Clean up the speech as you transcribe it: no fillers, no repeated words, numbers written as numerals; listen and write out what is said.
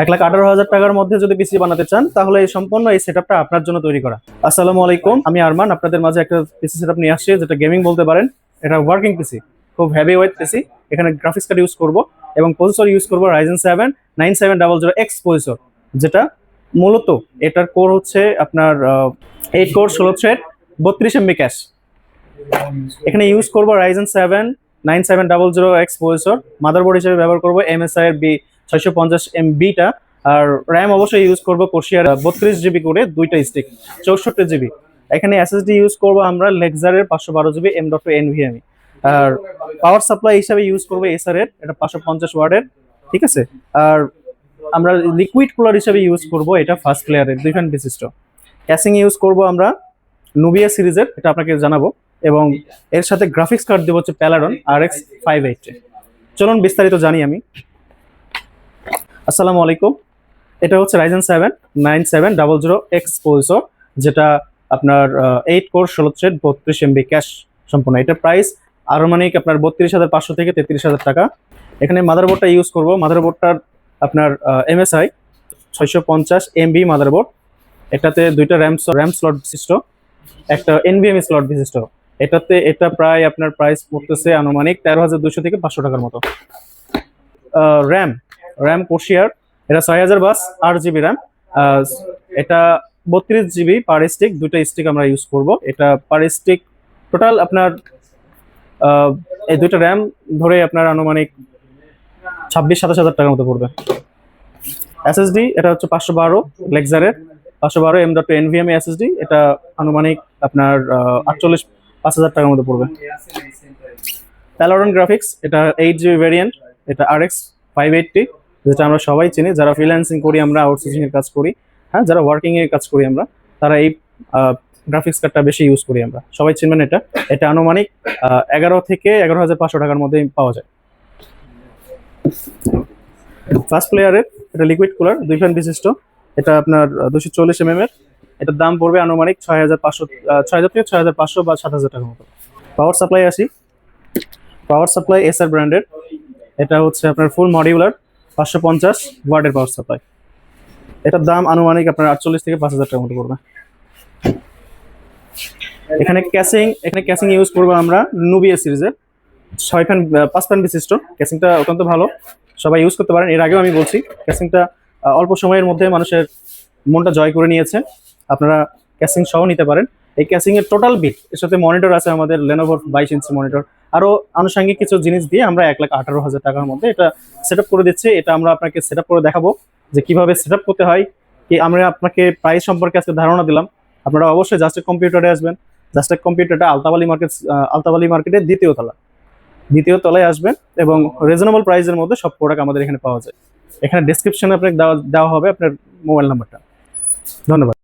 1,18,000 টাকার মধ্যে যদি পিসি বানাতে চান তাহলে এই সম্পূর্ণ এই সেটআপটা আপনার জন্য তৈরি করা। আসসালামু আলাইকুম, আমি আরমান আপনাদের মাঝে একটা পিসি সেটআপ নিয়ে আসছি, যেটা গেমিং বলতে পারেন। এটা ওয়ার্কিং পিসি, খুব হেভি ওয়েট পিসি। এখানে গ্রাফিক্স কার্ড ইউজ করব এবং প্রসেসর ইউজ করব Ryzen 7 9700X প্রসেসর, যেটা মূলত এটার কোর হচ্ছে আপনার 8 কোর 16 থ্রেড 32 MB ক্যাশ। এখানে ইউজ করব Ryzen 7 9700X প্রসেসর। মাদারবোর্ড হিসেবে ব্যবহার করব MSI এর B650MB-টা, আর র্যাম অবশ্যই ইউজ করব কোর্সিয়ার 32 GB করে দুইটা স্টিক 64 GB। এখানে এসএসডি ইউজ করব আমরা লেক্সারের 512 GB M.2 NVMe। আর পাওয়ার সাপ্লাই হিসাবে ইউজ করব এসার এর, এটা 550 ওয়াটের, ঠিক আছে। আর আমরা লিকুইড কুলার হিসাবে ইউজ করব এটা ফার্স্ট লেয়ারের 2 ফ্যান বিশিষ্ট। ক্যাসিং ইউজ করব আমরা নুবিয়া সিরিজের, এটা আপনাকে জানাবো। এবং এর সাথে গ্রাফিক্স কার্ড দেব হচ্ছে প্যালারন RX 580। চলুন বিস্তারিত জানি আমি। আসসালামু আলাইকুম, এটা হচ্ছে Ryzen 7 9700X প্রসেসর, যেটা আপনার 8 কোর 16 থ্রেড 32 MB ক্যাশ সম্পূর্ণ। এটা প্রাইস আনুমানিক আপনার 32,500 থেকে 33,000 টাকা। এখানে মাদারবোর্ডটা ইউজ করব, মাদারবোর্ডটার আপনার MSI 650MB মাদারবোর্ড। এটাতে দুইটা র্যাম স্লট বিশিষ্ট, একটা NVMe স্লট বিশিষ্ট। এটা প্রায় আপনার প্রাইস পড়তেছে আনুমানিক 13,200 থেকে 500 টাকার মতো। র্যাম কোর্সিয়ার, এটা 6000 বাস 8 GB র্যাম। এটা 32 GB পার স্টিক, দুইটা স্টিক আমরা ইউজ করব। এটা পার স্টিক টোটাল আপনার এই দুইটা র্যাম ধরে আপনার আনুমানিক 26-27 টাকার মতো পড়বে। এসএসডি এটা হচ্ছে 512 লেক্সারের 512 M.2 NVMe SSD। এটা আনুমানিক আপনার 48-5000 টাকার মতো পড়বে। প্যালারন গ্রাফিক্স, এটা 8 GB ভ্যারিয়েন্ট, এটা RX 580, যেটা আমরা সবাই চিনি যারা ফ্রিল্যান্সিং করি, আমরা আউটসোর্সিং এর কাজ করি, হ্যাঁ, যারা ওয়ার্কিং এর কাজ করি আমরা, তারা এই গ্রাফিক্স কার্ডটা বেশি ইউজ করি, আমরা সবাই চিনবেন এটা। এটা আনুমানিক 11 থেকে 11,500 টাকার মধ্যে পাওয়া যায়। ফার্স্ট প্লেয়ারের এটা লিকুইড কুলার 2 ফ্যান বিশিষ্ট, এটা আপনার 240 mm এর। এটার দাম পড়বে আনুমানিক 6,500 থেকে 6,500 বা 7,000 টাকার মতো। পাওয়ার সাপ্লাই আসি, পাওয়ার সাপ্লাই এসার ব্র্যান্ডের। এটা হচ্ছে আপনার ফুল মডিউলার 550 ওয়াটের পাওয়ার সাপ্লাই। এটার দাম আনুমানিক আপনার 48 থেকে 5,000 টাকার মতো পড়বে। এখানে ক্যাসিং ইউজ করবো আমরা নুবিয়া সিরিজের 5 ফ্যান বিশিষ্ট। ক্যাসিংটা অত্যন্ত ভালো, সবাই ইউজ করতে পারেন। এর আগেও আমি বলছি, ক্যাসিংটা অল্প সময়ের মধ্যে মানুষের মনটা জয় করে নিয়েছে। আপনারা ক্যাসিং সহ নিতে পারেন। এই ক্যাসিং এর টোটাল বিট, এর সাথে মনিটর আছে আমাদের লেনোভোর 22 ইঞ্চি মনিটর, আরো আনুষঙ্গিক কিছু জিনিস দিয়ে আমরা 1,18,000 টাকার মধ্যে এটা সেটআপ করে দিচ্ছি। এটা আমরা আপনাকে সেটআপ করে দেখাবো যে কিভাবে সেটআপ করতে হয়। কি আমরা আপনাকে প্রাইস সম্পর্কে আজকে ধারণা দিলাম। আপনারা অবশ্যই জাস্টেক কম্পিউটারে আসবেন। জাস্টেক কম্পিউটারটা আলতাবালি মার্কেটের দ্বিতীয় তলায় আসবেন এবং রিজনেবল প্রাইসের মধ্যে সব প্রোডাক্ট আমাদের এখানে পাওয়া যায়। এখানে ডেসক্রিপশনে আপনাকে দেওয়া হবে আপনার মোবাইল নাম্বারটা। ধন্যবাদ।